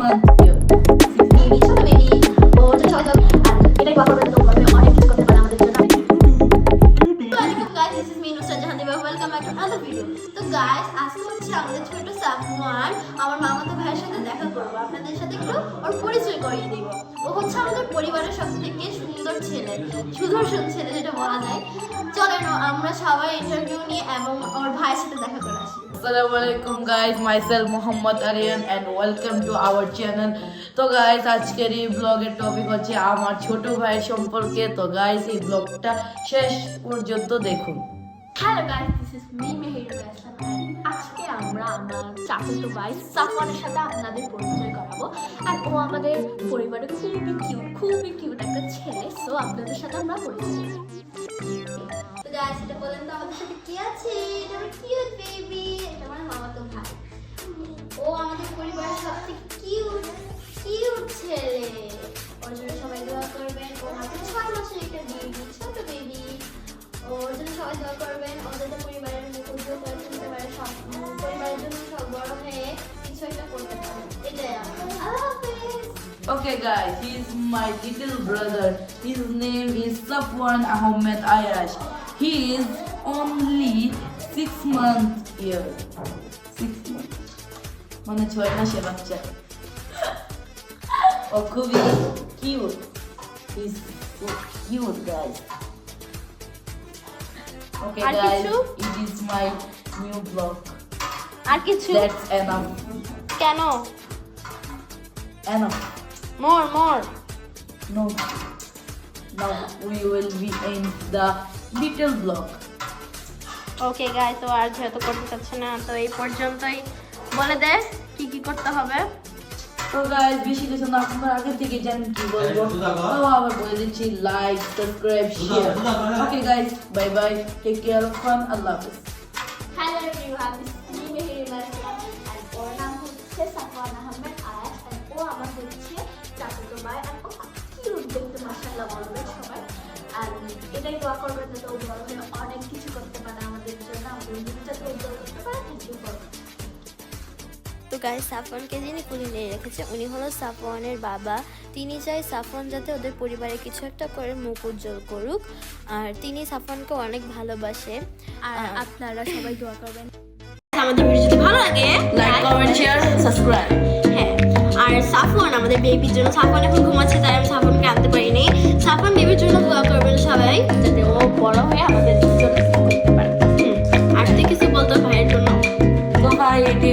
month year. Baby ছোট baby ও ছোট ছোট আর এটাই কথা বলতে তো বলবে অনেক কিছু করতে পারে আমাদের জন্য। ওয়ালাইকুম guys, this is me Nusrat Jahan Deba, welcome back to another video. তো গাইস আজকে হচ্ছে আমাদের ছোট সাফওয়ান আমার মামাতো ভাইয়ের সাথে দেখা করব, আপনাদের সাথে একটু ওর পরিচয় করিয়ে দিব। ও হচ্ছে আমাদের পরিবারের সবথেকে সুন্দর ছেলে, সুদর্শন ছেলে যেটা বলা যায়। চলেন আমরা সবাই ইন্টারভিউ নিয়ে এবং ওর ভাইয়ের সাথে দেখা করে আসি। Assalamualaikum guys, myself Muhammad Aryan and welcome to our channel. তো গাইস আজকের এই ব্লগের টপিক হচ্ছে আমার ছোট ভাই সম্পর্কে। তো গাইস এই ব্লগটা শেষ পর্যন্ত দেখুন। Hello guys, this is me Meherul Hasan. আজকে আমরা আমার চাচাতো ভাই সাফওয়ানের সাথে আপনাদের পরিচয় করাবো। আর ও আমাদের পরিবারে খুবই কিউট একটা ছেলে। সো আপনাদের সাথে আমরা পরিচয় করব। তো গাইস এটা বলেন তো আমাদের সাথে কি আছে? এটা আমার কিউট বেবি, এটা আমার মামাতো ভাই। ও আমাদের পরিবারের সবথেকে কিউট ছেলে। ওর জন্য সবাই দোয়া করবেন। ও মাত্র 6 মাসের একটা বেবি, ছোট বেবি। ওর জন্য সবাই দোয়া করবেন। ও যাতে পরিবারের মুখ উজ্জ্বল করে তুলতে পারে, সব পরিবারের জন্য সব বড় হয়ে কিছু একটা করতে পারে। এটাই আল্লাহ হাফেজ। Okay guys, he is my little brother. His name is Safwan Ahmed Ayash. He is only 6 months old. 6 months. মানে 6 মাসের বাচ্চা। ও খুবই cute. He's so cute guys. Okay আর guys, কিছু? it is my new vlog. আর কিছু? That's enough. কেন? Enough. More No. Now we will be in the little vlog. Okay guys, তো আর যেহেতু করতে চাচ্ছে না তো এই পর্যন্তই। বলে দে কি কি করতে হবে। তো গাইস বেশি কিছু না, আপনারা আগে থেকে জানেন কি বলবো, তো আবার বলে দিচ্ছি like, subscribe, share. Okay guys, bye bye, take care of fun, আল্লাহ হাফেজ। Hello everyone, this is me Meherul Hasan আর ওর নাম হচ্ছে সাফওয়ান আহমেদ আয়াশ। আর ও আমার হচ্ছে চাচাতো ভাই। আর ও খুব কিউট দেখতে, মাশাআল্লাহ বলবে সবাই। আর এটাই দোয়া করবেন যাতে ও বড় হয়ে অনেক কিছু করতে পারে আমাদের জন্য, আমাদের যাতে উজ্জ্বল করতে পারে। Thank you for. তো গাইস সাফওয়ানকে যিনি কুলে নিয়ে রেখেছে উনি হলো সাফওয়ানের বাবা। তিনি চাই সাফওয়ান যাতে ওদের পরিবারে কিছু একটা করে মুখ উজ্জ্বল করুক, আর তিনি সাফওয়ানকে অনেক ভালোবাসে। আর আপনারা সবাই দোয়া করবেন। আমাদের ভিডিও যদি ভালো লাগে লাইক, কমেন্ট, শেয়ার, সাবস্ক্রাইব। হ্যাঁ, আর সাফওয়ান আমাদের বেবির জন্য, সাফওয়ান এখন ঘুমাচ্ছে তাই আমি সাফওয়ানকে আনতে পারিনি। সাফওয়ান বেবির জন্য দোয়া করবেন সবাই যাতে ও বড় হয়ে আমাদের জন্য কিছু করতে পারে। আর তুই কিছু বলতো ভাইয়ের জন্য? তো ভাই এটি